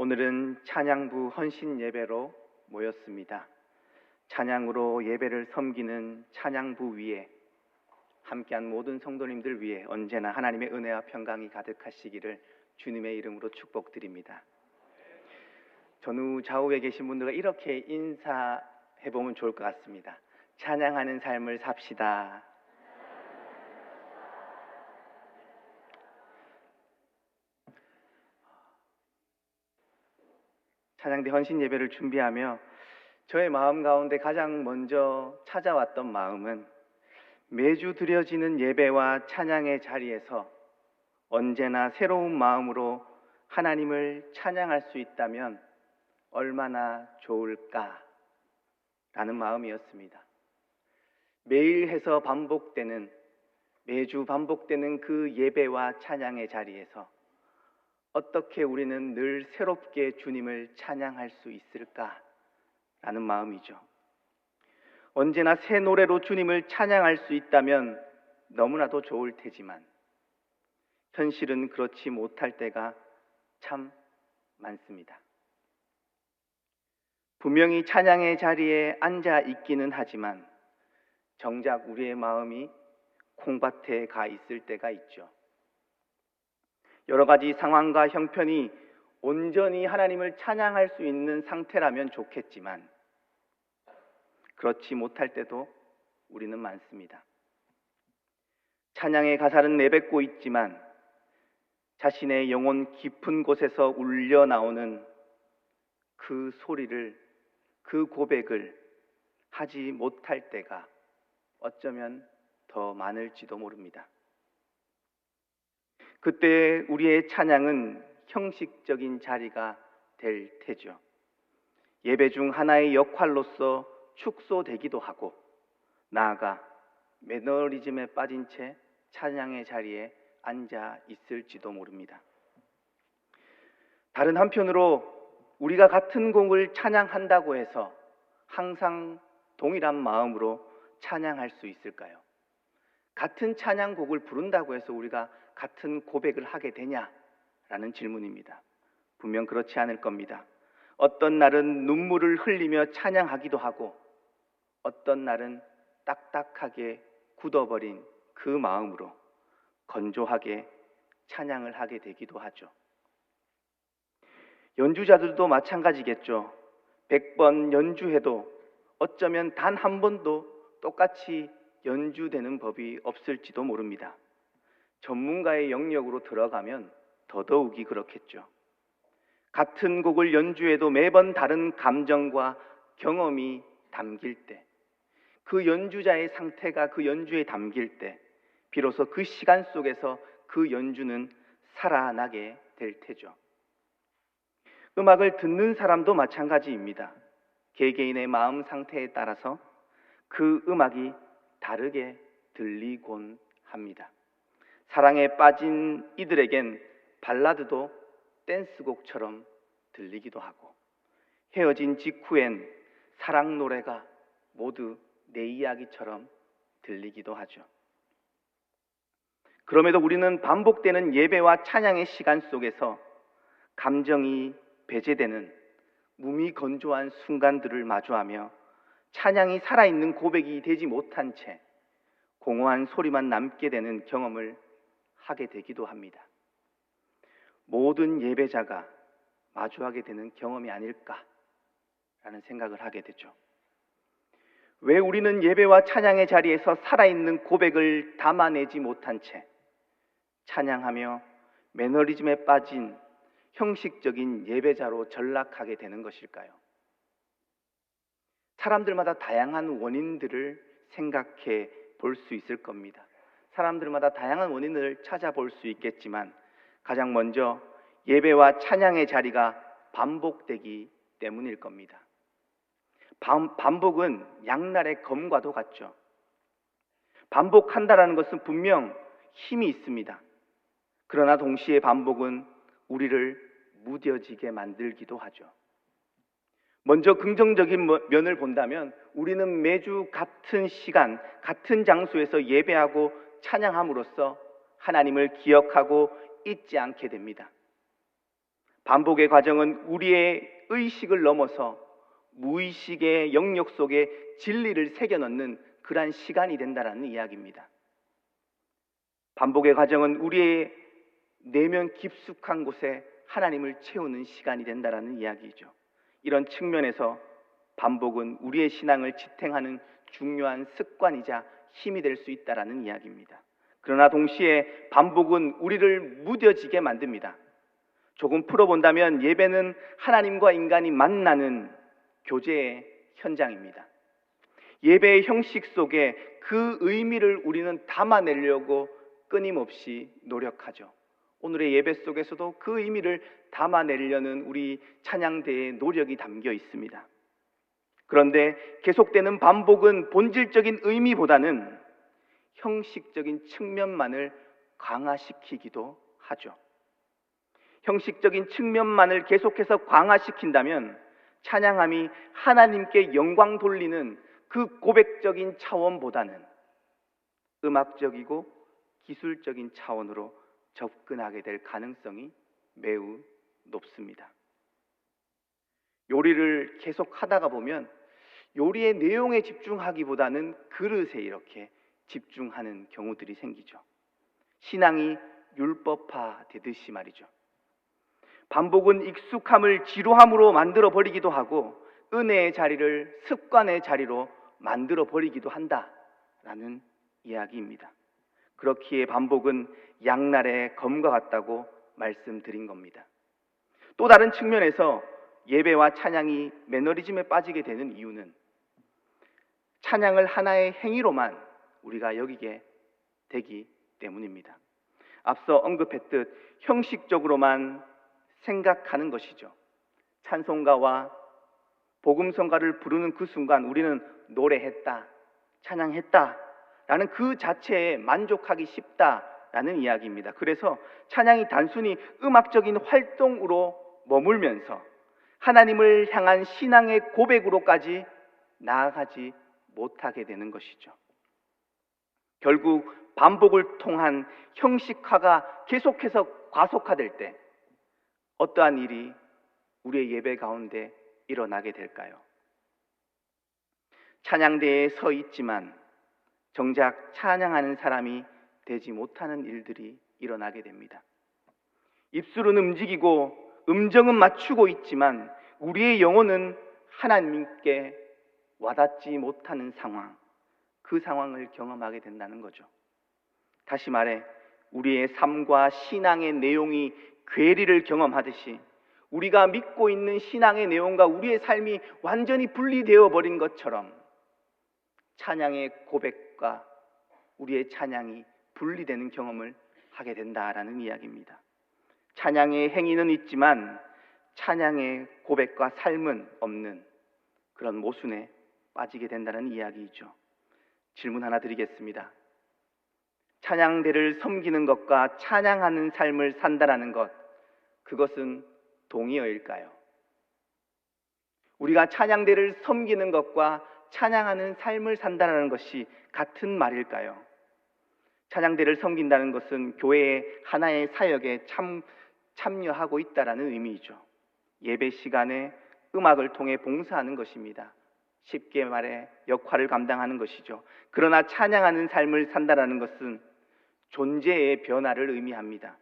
오늘은 찬양부 헌신 예배로 모였습니다. 찬양으로 예배를 섬기는 찬양부 위에 함께한 모든 성도님들 위해 언제나 하나님의 은혜와 평강이 가득하시기를 주님의 이름으로 축복드립니다. 전후 좌우에 계신 분들과 이렇게 인사해보면 좋을 것 같습니다. 찬양하는 삶을 삽시다. 찬양대 헌신 예배를 준비하며 저의 마음 가운데 가장 먼저 찾아왔던 마음은 매주 드려지는 예배와 찬양의 자리에서 언제나 새로운 마음으로 하나님을 찬양할 수 있다면 얼마나 좋을까 라는 마음이었습니다. 매일 해서 반복되는, 매주 반복되는 그 예배와 찬양의 자리에서 어떻게 우리는 늘 새롭게 주님을 찬양할 수 있을까라는 마음이죠. 언제나 새 노래로 주님을 찬양할 수 있다면 너무나도 좋을 테지만 현실은 그렇지 못할 때가 참 많습니다. 분명히 찬양의 자리에 앉아 있기는 하지만 정작 우리의 마음이 콩밭에 가 있을 때가 있죠. 여러 가지 상황과 형편이 온전히 하나님을 찬양할 수 있는 상태라면 좋겠지만 그렇지 못할 때도 우리는 많습니다. 찬양의 가사는 내뱉고 있지만 자신의 영혼 깊은 곳에서 울려 나오는 그 소리를, 그 고백을 하지 못할 때가 어쩌면 더 많을지도 모릅니다. 그때 우리의 찬양은 형식적인 자리가 될 테죠. 예배 중 하나의 역할로서 축소되기도 하고 나아가 매너리즘에 빠진 채 찬양의 자리에 앉아 있을지도 모릅니다. 다른 한편으로 우리가 같은 곡을 찬양한다고 해서 항상 동일한 마음으로 찬양할 수 있을까요? 같은 찬양곡을 부른다고 해서 우리가 같은 고백을 하게 되냐라는 질문입니다. 분명 그렇지 않을 겁니다. 어떤 날은 눈물을 흘리며 찬양하기도 하고 어떤 날은 딱딱하게 굳어버린 그 마음으로 건조하게 찬양을 하게 되기도 하죠. 연주자들도 마찬가지겠죠. 100번 연주해도 어쩌면 단 한 번도 똑같이 연주되는 법이 없을지도 모릅니다. 전문가의 영역으로 들어가면 더더욱이 그렇겠죠. 같은 곡을 연주해도 매번 다른 감정과 경험이 담길 때, 그 연주자의 상태가 그 연주에 담길 때 비로소 그 시간 속에서 그 연주는 살아나게 될 테죠. 음악을 듣는 사람도 마찬가지입니다. 개개인의 마음 상태에 따라서 그 음악이 다르게 들리곤 합니다. 사랑에 빠진 이들에겐 발라드도 댄스곡처럼 들리기도 하고 헤어진 직후엔 사랑 노래가 모두 내 이야기처럼 들리기도 하죠. 그럼에도 우리는 반복되는 예배와 찬양의 시간 속에서 감정이 배제되는 무미건조한 순간들을 마주하며 찬양이 살아있는 고백이 되지 못한 채 공허한 소리만 남게 되는 경험을 하게 되기도 합니다. 모든 예배자가 마주하게 되는 경험이 아닐까라는 생각을 하게 되죠. 왜 우리는 예배와 찬양의 자리에서 살아있는 고백을 담아내지 못한 채 찬양하며 매너리즘에 빠진 형식적인 예배자로 전락하게 되는 것일까요? 사람들마다 다양한 원인들을 생각해 볼 수 있을 겁니다. 사람들마다 다양한 원인을 찾아볼 수 있겠지만 가장 먼저 예배와 찬양의 자리가 반복되기 때문일 겁니다. 반복은 양날의 검과도 같죠. 반복한다라는 것은 분명 힘이 있습니다. 그러나 동시에 반복은 우리를 무뎌지게 만들기도 하죠. 먼저 긍정적인 면을 본다면 우리는 매주 같은 시간, 같은 장소에서 예배하고 찬양함으로써 하나님을 기억하고 잊지 않게 됩니다. 반복의 과정은 우리의 의식을 넘어서 무의식의 영역 속에 진리를 새겨넣는 그러한 시간이 된다는 이야기입니다. 반복의 과정은 우리의 내면 깊숙한 곳에 하나님을 채우는 시간이 된다는 이야기죠. 이런 측면에서 반복은 우리의 신앙을 지탱하는 중요한 습관이자 힘이 될 수 있다는 이야기입니다. 그러나 동시에 반복은 우리를 무뎌지게 만듭니다. 조금 풀어본다면 예배는 하나님과 인간이 만나는 교제의 현장입니다. 예배의 형식 속에 그 의미를 우리는 담아내려고 끊임없이 노력하죠. 오늘의 예배 속에서도 그 의미를 담아내려는 우리 찬양대의 노력이 담겨 있습니다. 그런데 계속되는 반복은 본질적인 의미보다는 형식적인 측면만을 강화시키기도 하죠. 형식적인 측면만을 계속해서 강화시킨다면 찬양함이 하나님께 영광 돌리는 그 고백적인 차원보다는 음악적이고 기술적인 차원으로 접근하게 될 가능성이 매우 높습니다. 요리를 계속 하다가 보면 요리의 내용에 집중하기보다는 그릇에 이렇게 집중하는 경우들이 생기죠. 신앙이 율법화 되듯이 말이죠. 반복은 익숙함을 지루함으로 만들어 버리기도 하고 은혜의 자리를 습관의 자리로 만들어 버리기도 한다라는 이야기입니다. 그렇기에 반복은 양날의 검과 같다고 말씀드린 겁니다. 또 다른 측면에서 예배와 찬양이 매너리즘에 빠지게 되는 이유는 찬양을 하나의 행위로만 우리가 여기게 되기 때문입니다. 앞서 언급했듯 형식적으로만 생각하는 것이죠. 찬송가와 복음성가를 부르는 그 순간 우리는 노래했다, 찬양했다 라는 그 자체에 만족하기 쉽다라는 이야기입니다. 그래서 찬양이 단순히 음악적인 활동으로 머물면서 하나님을 향한 신앙의 고백으로까지 나아가지 못하게 되는 것이죠. 결국 반복을 통한 형식화가 계속해서 과속화될 때 어떠한 일이 우리의 예배 가운데 일어나게 될까요? 찬양대에 서 있지만 정작 찬양하는 사람이 되지 못하는 일들이 일어나게 됩니다. 입술은 움직이고 음정은 맞추고 있지만 우리의 영혼은 하나님께 와닿지 못하는 상황, 그 상황을 경험하게 된다는 거죠. 다시 말해 우리의 삶과 신앙의 내용이 괴리를 경험하듯이 우리가 믿고 있는 신앙의 내용과 우리의 삶이 완전히 분리되어 버린 것처럼 찬양의 고백과 우리의 찬양이 분리되는 경험을 하게 된다라는 이야기입니다. 찬양의 행위는 있지만 찬양의 고백과 삶은 없는 그런 모순에 빠지게 된다는 이야기이죠. 질문 하나 드리겠습니다. 찬양대를 섬기는 것과 찬양하는 삶을 산다라는 것, 그것은 동의어일까요? 우리가 찬양대를 섬기는 것과 찬양하는 삶을 산다라는 것이 같은 말일까요? 찬양대를 섬긴다는 것은 교회의 하나의 사역에 참여하고 있다라는 의미이죠. 예배 시간에 음악을 통해 봉사하는 것입니다. 쉽게 말해 역할을 감당하는 것이죠. 그러나 찬양하는 삶을 산다라는 것은 존재의 변화를 의미합니다.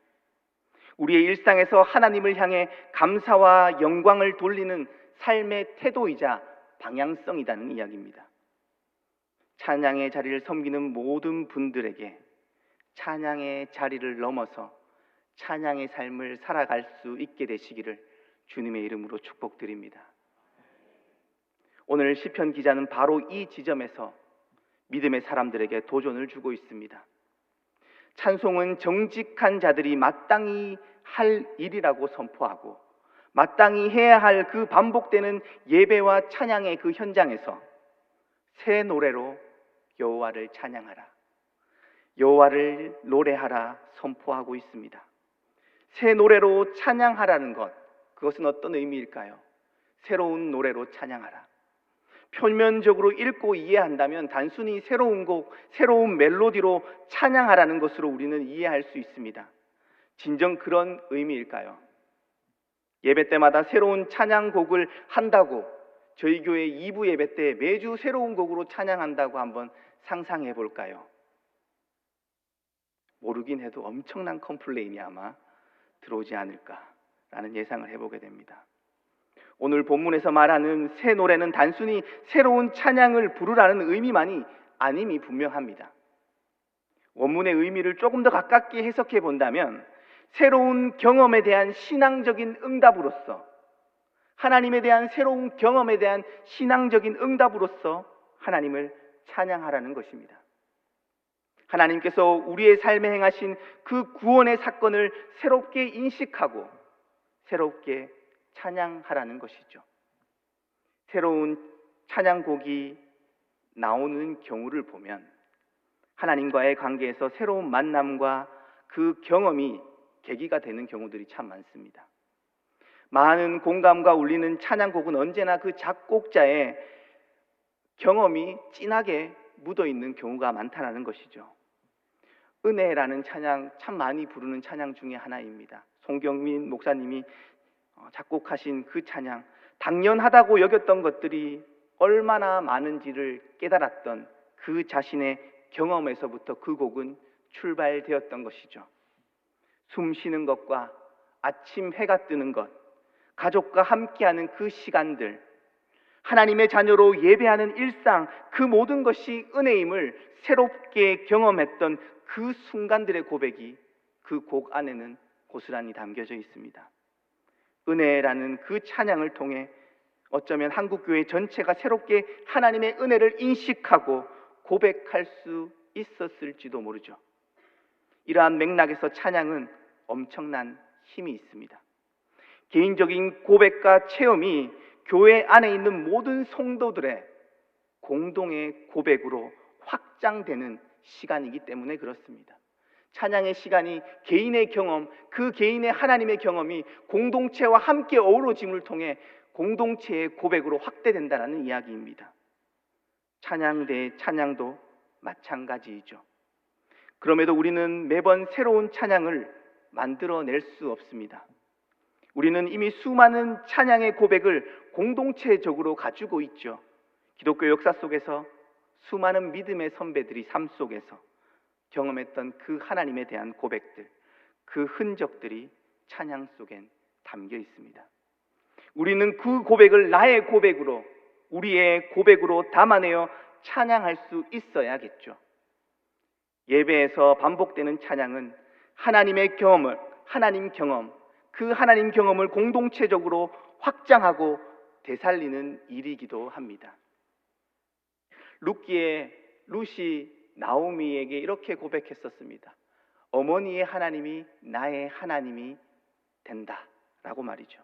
우리의 일상에서 하나님을 향해 감사와 영광을 돌리는 삶의 태도이자 방향성이라는 이야기입니다. 찬양의 자리를 섬기는 모든 분들에게 찬양의 자리를 넘어서 찬양의 삶을 살아갈 수 있게 되시기를 주님의 이름으로 축복드립니다. 오늘 시편 기자는 바로 이 지점에서 믿음의 사람들에게 도전을 주고 있습니다. 찬송은 정직한 자들이 마땅히 할 일이라고 선포하고 마땅히 해야 할 그 반복되는 예배와 찬양의 그 현장에서 새 노래로 여호와를 찬양하라, 여호와를 노래하라 선포하고 있습니다. 새 노래로 찬양하라는 것, 그것은 어떤 의미일까요? 새로운 노래로 찬양하라. 표면적으로 읽고 이해한다면 단순히 새로운 곡, 새로운 멜로디로 찬양하라는 것으로 우리는 이해할 수 있습니다. 진정 그런 의미일까요? 예배 때마다 새로운 찬양곡을 한다고 저희 교회 2부 예배 때 매주 새로운 곡으로 찬양한다고 한번 상상해 볼까요? 모르긴 해도 엄청난 컴플레인이 아마 들어오지 않을까라는 예상을 해보게 됩니다. 오늘 본문에서 말하는 새 노래는 단순히 새로운 찬양을 부르라는 의미만이 아님이 분명합니다. 원문의 의미를 조금 더 가깝게 해석해 본다면 새로운 경험에 대한 신앙적인 응답으로서, 하나님에 대한 새로운 경험에 대한 신앙적인 응답으로서 하나님을 찬양하라는 것입니다. 하나님께서 우리의 삶에 행하신 그 구원의 사건을 새롭게 인식하고 새롭게 찬양하라는 것이죠. 새로운 찬양곡이 나오는 경우를 보면 하나님과의 관계에서 새로운 만남과 그 경험이 계기가 되는 경우들이 참 많습니다. 많은 공감과 울리는 찬양곡은 언제나 그 작곡자의 경험이 진하게 묻어있는 경우가 많다는 것이죠. 은혜라는 찬양, 참 많이 부르는 찬양 중에 하나입니다. 송경민 목사님이 작곡하신 그 찬양, 당연하다고 여겼던 것들이 얼마나 많은지를 깨달았던 그 자신의 경험에서부터 그 곡은 출발되었던 것이죠. 숨 쉬는 것과 아침 해가 뜨는 것, 가족과 함께하는 그 시간들, 하나님의 자녀로 예배하는 일상, 그 모든 것이 은혜임을 새롭게 경험했던 그 순간들의 고백이 그 곡 안에는 고스란히 담겨져 있습니다. 은혜라는 그 찬양을 통해 어쩌면 한국교회 전체가 새롭게 하나님의 은혜를 인식하고 고백할 수 있었을지도 모르죠. 이러한 맥락에서 찬양은 엄청난 힘이 있습니다. 개인적인 고백과 체험이 교회 안에 있는 모든 성도들의 공동의 고백으로 확장되는 시간이기 때문에 그렇습니다. 찬양의 시간이 개인의 경험, 그 개인의 하나님의 경험이 공동체와 함께 어우러짐을 통해 공동체의 고백으로 확대된다는 이야기입니다. 찬양 대 찬양도 마찬가지이죠. 그럼에도 우리는 매번 새로운 찬양을 만들어낼 수 없습니다. 우리는 이미 수많은 찬양의 고백을 공동체적으로 가지고 있죠. 기독교 역사 속에서 수많은 믿음의 선배들이 삶 속에서 경험했던 그 하나님에 대한 고백들, 그 흔적들이 찬양 속엔 담겨 있습니다. 우리는 그 고백을 나의 고백으로, 우리의 고백으로 담아내어 찬양할 수 있어야겠죠. 예배에서 반복되는 찬양은 하나님의 경험을, 하나님 경험, 그 하나님 경험을 공동체적으로 확장하고 되살리는 일이기도 합니다. 룻이 나오미에게 이렇게 고백했었습니다. 어머니의 하나님이 나의 하나님이 된다라고 말이죠.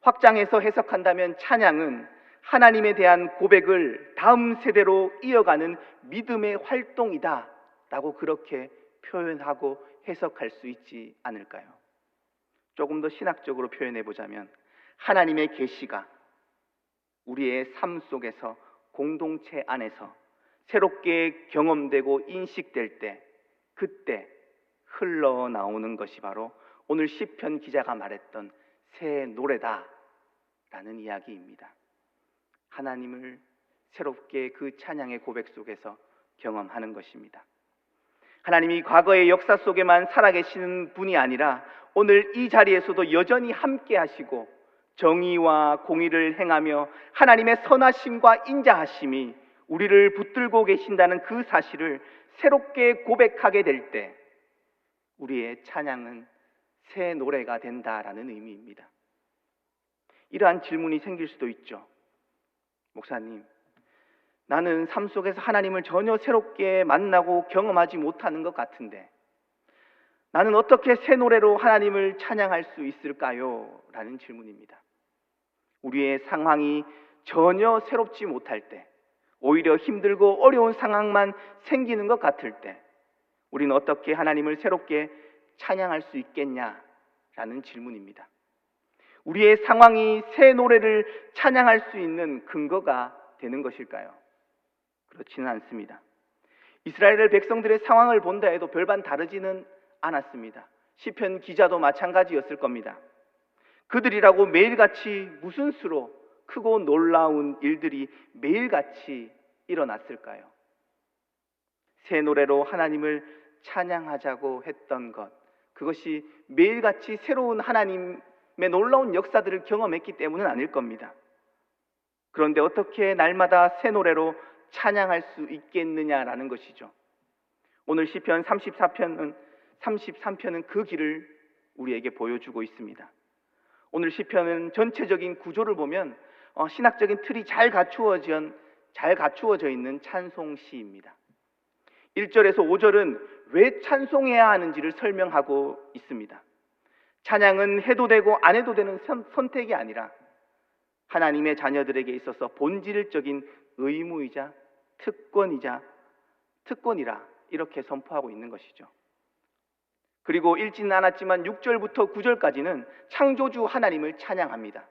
확장해서 해석한다면 찬양은 하나님에 대한 고백을 다음 세대로 이어가는 믿음의 활동이다라고 그렇게 표현하고 해석할 수 있지 않을까요? 조금 더 신학적으로 표현해 보자면 하나님의 계시가 우리의 삶 속에서 공동체 안에서 새롭게 경험되고 인식될 때, 그때 흘러나오는 것이 바로 오늘 시편 기자가 말했던 새 노래다라는 이야기입니다. 하나님을 새롭게 그 찬양의 고백 속에서 경험하는 것입니다. 하나님이 과거의 역사 속에만 살아계시는 분이 아니라 오늘 이 자리에서도 여전히 함께 하시고 정의와 공의를 행하며 하나님의 선하심과 인자하심이 우리를 붙들고 계신다는 그 사실을 새롭게 고백하게 될 때 우리의 찬양은 새 노래가 된다라는 의미입니다. 이러한 질문이 생길 수도 있죠. 목사님, 나는 삶 속에서 하나님을 전혀 새롭게 만나고 경험하지 못하는 것 같은데 나는 어떻게 새 노래로 하나님을 찬양할 수 있을까요? 라는 질문입니다. 우리의 상황이 전혀 새롭지 못할 때, 오히려 힘들고 어려운 상황만 생기는 것 같을 때 우리는 어떻게 하나님을 새롭게 찬양할 수 있겠냐라는 질문입니다. 우리의 상황이 새 노래를 찬양할 수 있는 근거가 되는 것일까요? 그렇지는 않습니다. 이스라엘 백성들의 상황을 본다 해도 별반 다르지는 않았습니다. 시편 기자도 마찬가지였을 겁니다. 그들이라고 매일같이 무슨 수로 크고 놀라운 일들이 매일같이 일어났을까요? 새 노래로 하나님을 찬양하자고 했던 것, 그것이 매일같이 새로운 하나님의 놀라운 역사들을 경험했기 때문은 아닐 겁니다. 그런데 어떻게 날마다 새 노래로 찬양할 수 있겠느냐라는 것이죠. 오늘 시편 33편은 그 길을 우리에게 보여주고 있습니다. 오늘 시편은 전체적인 구조를 보면 신학적인 틀이 잘 갖추어져 있는 찬송시입니다. 1절에서 5절은 왜 찬송해야 하는지를 설명하고 있습니다. 찬양은 해도 되고 안 해도 되는 선택이 아니라 하나님의 자녀들에게 있어서 본질적인 의무이자 특권이라 이렇게 선포하고 있는 것이죠. 그리고 읽지는 않았지만 6절부터 9절까지는 창조주 하나님을 찬양합니다.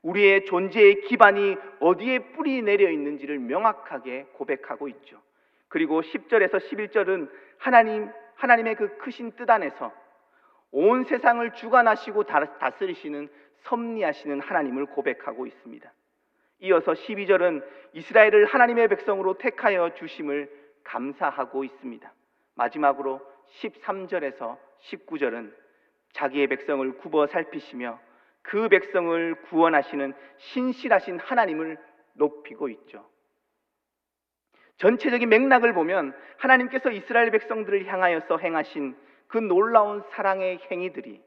우리의 존재의 기반이 어디에 뿌리 내려 있는지를 명확하게 고백하고 있죠. 그리고 10절에서 11절은 하나님의 그 크신 뜻 안에서 온 세상을 주관하시고 다스리시는 섭리하시는 하나님을 고백하고 있습니다. 이어서 12절은 이스라엘을 하나님의 백성으로 택하여 주심을 감사하고 있습니다. 마지막으로 13절에서 19절은 자기의 백성을 굽어 살피시며 그 백성을 구원하시는 신실하신 하나님을 높이고 있죠. 전체적인 맥락을 보면 하나님께서 이스라엘 백성들을 향하여서 행하신 그 놀라운 사랑의 행위들이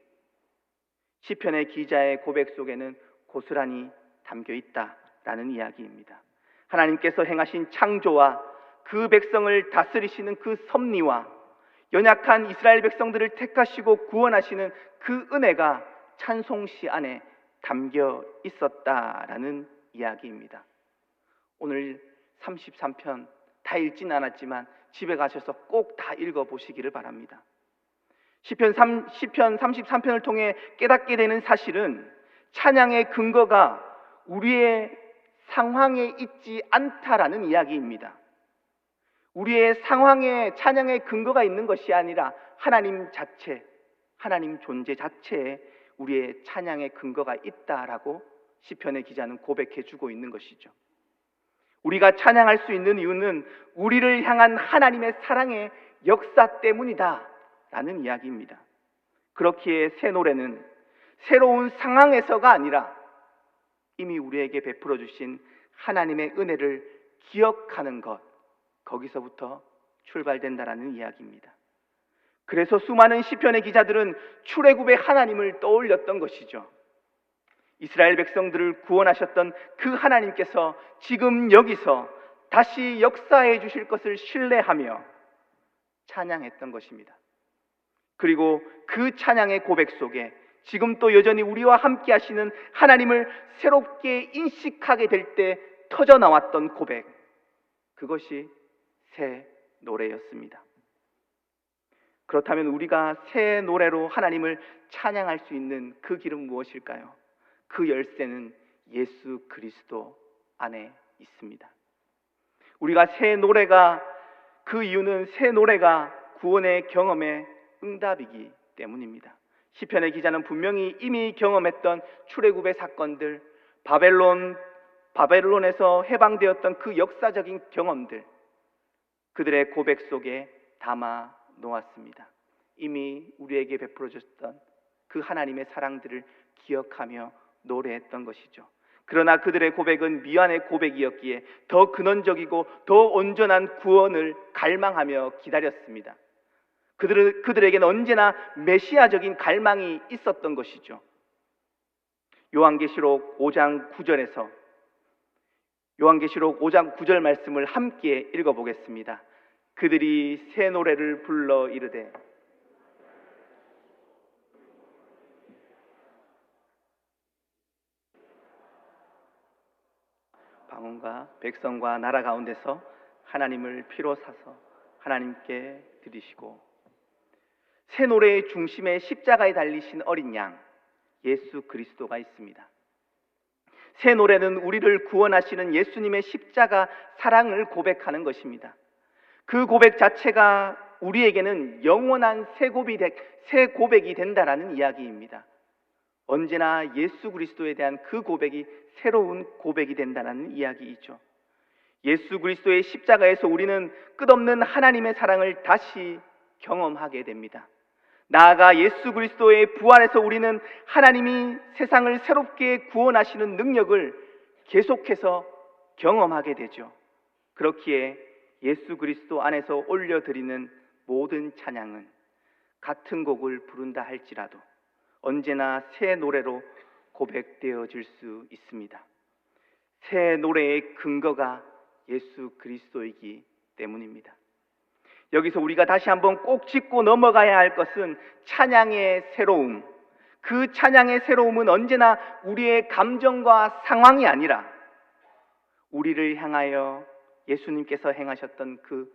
시편의 기자의 고백 속에는 고스란히 담겨 있다라는 이야기입니다. 하나님께서 행하신 창조와 그 백성을 다스리시는 그 섭리와 연약한 이스라엘 백성들을 택하시고 구원하시는 그 은혜가 찬송시 안에 담겨 있었다라는 이야기입니다. 오늘 33편 다 읽지는 않았지만 집에 가셔서 꼭 다 읽어보시기를 바랍니다. 시편 33편을 통해 깨닫게 되는 사실은 찬양의 근거가 우리의 상황에 있지 않다라는 이야기입니다. 우리의 상황에 찬양의 근거가 있는 것이 아니라 하나님 자체, 하나님 존재 자체에 우리의 찬양의 근거가 있다라고 시편의 기자는 고백해 주고 있는 것이죠. 우리가 찬양할 수 있는 이유는 우리를 향한 하나님의 사랑의 역사 때문이다 라는 이야기입니다. 그렇기에 새 노래는 새로운 상황에서가 아니라 이미 우리에게 베풀어 주신 하나님의 은혜를 기억하는 것, 거기서부터 출발된다라는 이야기입니다. 그래서 수많은 시편의 기자들은 출애굽의 하나님을 떠올렸던 것이죠. 이스라엘 백성들을 구원하셨던 그 하나님께서 지금 여기서 다시 역사해 주실 것을 신뢰하며 찬양했던 것입니다. 그리고 그 찬양의 고백 속에 지금 또 여전히 우리와 함께 하시는 하나님을 새롭게 인식하게 될 때 터져 나왔던 고백, 그것이 새 노래였습니다. 그렇다면 우리가 새 노래로 하나님을 찬양할 수 있는 그 길은 무엇일까요? 그 열쇠는 예수 그리스도 안에 있습니다. 우리가 그 이유는 새 노래가 구원의 경험의 응답이기 때문입니다. 시편의 기자는 분명히 이미 경험했던 출애굽의 사건들, 바벨론에서 해방되었던 그 역사적인 경험들, 그들의 고백 속에 담아 놓았습니다. 이미 우리에게 베풀어 줬던 그 하나님의 사랑들을 기억하며 노래했던 것이죠. 그러나 그들의 고백은 미완의 고백이었기에 더 근원적이고 더 온전한 구원을 갈망하며 기다렸습니다. 그들에게는 언제나 메시아적인 갈망이 있었던 것이죠. 요한계시록 5장 9절 말씀을 함께 읽어보겠습니다. 그들이 새 노래를 불러 이르되 방언과 백성과 나라 가운데서 하나님을 피로 사서 하나님께 드리시고, 새 노래의 중심에 십자가에 달리신 어린 양 예수 그리스도가 있습니다. 새 노래는 우리를 구원하시는 예수님의 십자가 사랑을 고백하는 것입니다. 그 고백 자체가 우리에게는 영원한 새 고백이 된다라는 이야기입니다. 언제나 예수 그리스도에 대한 그 고백이 새로운 고백이 된다는 이야기이죠. 예수 그리스도의 십자가에서 우리는 끝없는 하나님의 사랑을 다시 경험하게 됩니다. 나아가 예수 그리스도의 부활에서 우리는 하나님이 세상을 새롭게 구원하시는 능력을 계속해서 경험하게 되죠. 그렇기에 예수 그리스도 안에서 올려드리는 모든 찬양은 같은 곡을 부른다 할지라도 언제나 새 노래로 고백되어질 수 있습니다. 새 노래의 근거가 예수 그리스도이기 때문입니다. 여기서 우리가 다시 한번 꼭 짚고 넘어가야 할 것은 찬양의 새로움. 그 찬양의 새로움은 언제나 우리의 감정과 상황이 아니라 우리를 향하여 예수님께서 행하셨던 그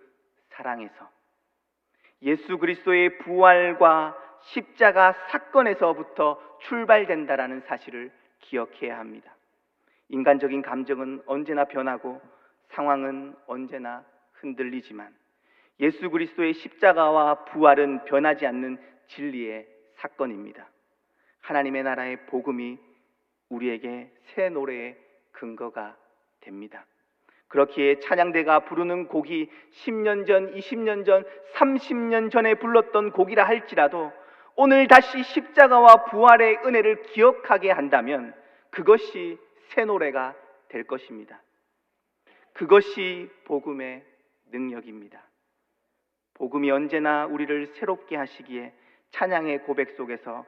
사랑에서, 예수 그리스도의 부활과 십자가 사건에서부터 출발된다라는 사실을 기억해야 합니다. 인간적인 감정은 언제나 변하고 상황은 언제나 흔들리지만 예수 그리스도의 십자가와 부활은 변하지 않는 진리의 사건입니다. 하나님의 나라의 복음이 우리에게 새 노래의 근거가 됩니다. 그렇기에 찬양대가 부르는 곡이 10년 전, 20년 전, 30년 전에 불렀던 곡이라 할지라도 오늘 다시 십자가와 부활의 은혜를 기억하게 한다면 그것이 새 노래가 될 것입니다. 그것이 복음의 능력입니다. 복음이 언제나 우리를 새롭게 하시기에 찬양의 고백 속에서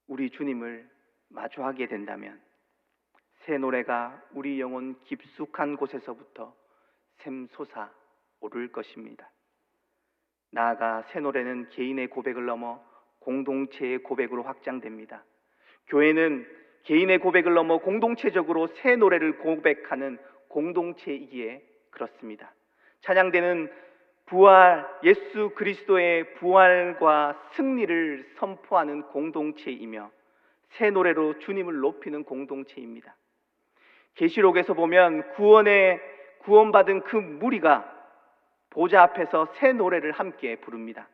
우리 주님을 마주하게 된다면 새 노래가 우리 영혼 깊숙한 곳에서부터 샘솟아 오를 것입니다. 나아가 새 노래는 개인의 고백을 넘어 공동체의 고백으로 확장됩니다. 교회는 개인의 고백을 넘어 공동체적으로 새 노래를 고백하는 공동체이기에 그렇습니다. 찬양대는 부활, 예수 그리스도의 부활과 승리를 선포하는 공동체이며 새 노래로 주님을 높이는 공동체입니다. 계시록에서 보면 구원받은 그 무리가 보좌 앞에서 새 노래를 함께 부릅니다.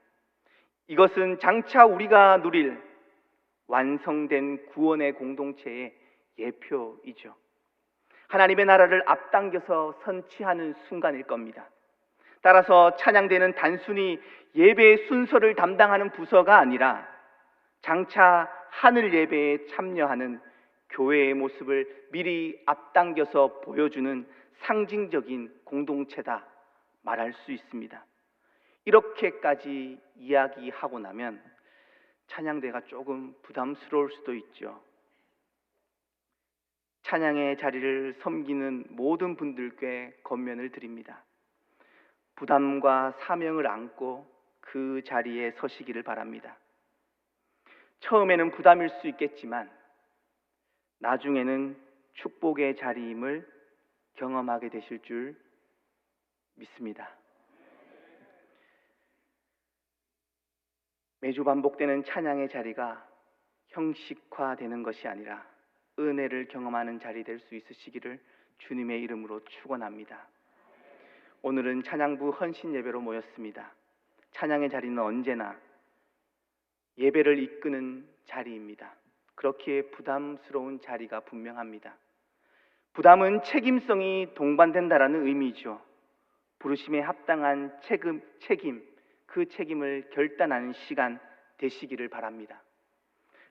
이것은 장차 우리가 누릴 완성된 구원의 공동체의 예표이죠. 하나님의 나라를 앞당겨서 선취하는 순간일 겁니다. 따라서 찬양대는 단순히 예배의 순서를 담당하는 부서가 아니라 장차 하늘 예배에 참여하는 교회의 모습을 미리 앞당겨서 보여주는 상징적인 공동체다 말할 수 있습니다. 이렇게까지 이야기하고 나면 찬양대가 조금 부담스러울 수도 있죠. 찬양의 자리를 섬기는 모든 분들께 권면을 드립니다. 부담과 사명을 안고 그 자리에 서시기를 바랍니다. 처음에는 부담일 수 있겠지만 나중에는 축복의 자리임을 경험하게 되실 줄 믿습니다. 매주 반복되는 찬양의 자리가 형식화되는 것이 아니라 은혜를 경험하는 자리 될 수 있으시기를 주님의 이름으로 축원합니다. 오늘은 찬양부 헌신 예배로 모였습니다. 찬양의 자리는 언제나 예배를 이끄는 자리입니다. 그렇기에 부담스러운 자리가 분명합니다. 부담은 책임성이 동반된다라는 의미죠. 부르심에 합당한 책임, 그 책임을 결단하는 시간 되시기를 바랍니다.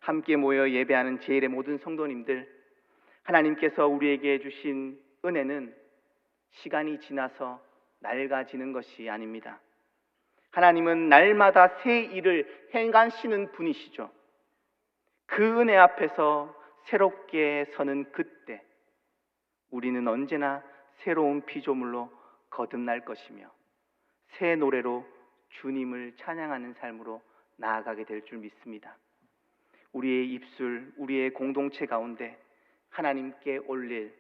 함께 모여 예배하는 제일의 모든 성도님들, 하나님께서 우리에게 주신 은혜는 시간이 지나서 낡아지는 것이 아닙니다. 하나님은 날마다 새 일을 행하시는 분이시죠. 그 은혜 앞에서 새롭게 서는 그때 우리는 언제나 새로운 피조물로 거듭날 것이며 새 노래로 주님을 찬양하는 삶으로 나아가게 될 줄 믿습니다. 우리의 입술, 우리의 공동체 가운데 하나님께 올릴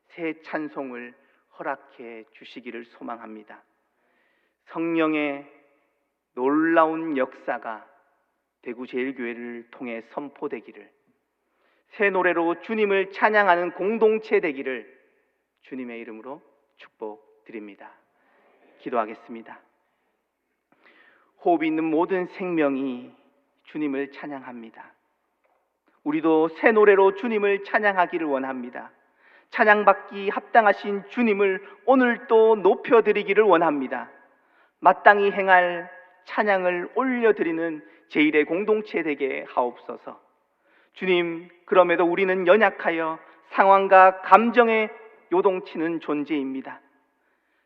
새 찬송을 허락해 주시기를 소망합니다. 성령의 놀라운 역사가 대구제일교회를 통해 선포되기를, 새 노래로 주님을 찬양하는 공동체 되기를 주님의 이름으로 축복드립니다. 기도하겠습니다. 호흡이 있는 모든 생명이 주님을 찬양합니다. 우리도 새 노래로 주님을 찬양하기를 원합니다. 찬양받기 합당하신 주님을 오늘 또 높여드리기를 원합니다. 마땅히 행할 찬양을 올려드리는 제1의 공동체 되게 하옵소서. 주님, 그럼에도 우리는 연약하여 상황과 감정에 요동치는 존재입니다.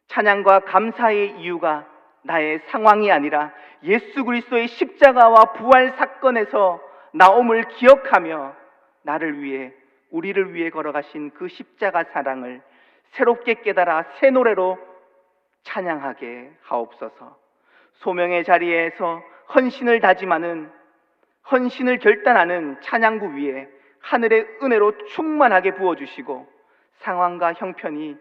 찬양과 감사의 이유가 나의 상황이 아니라 예수 그리스도의 십자가와 부활 사건에서 나옴을 기억하며 나를 위해, 우리를 위해 걸어가신 그 십자가 사랑을 새롭게 깨달아 새 노래로 찬양하게 하옵소서. 소명의 자리에서 헌신을 다짐하는, 헌신을 결단하는 찬양구 위에 하늘의 은혜로 충만하게 부어주시고 상황과 형편이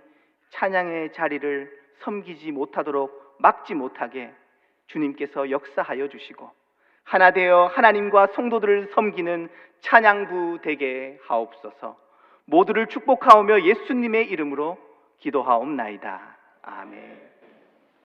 찬양의 자리를 섬기지 못하도록 막지 못하게 주님께서 역사하여 주시고 하나 되어 하나님과 성도들을 섬기는 찬양부 되게 하옵소서. 모두를 축복하오며 예수님의 이름으로 기도하옵나이다. 아멘.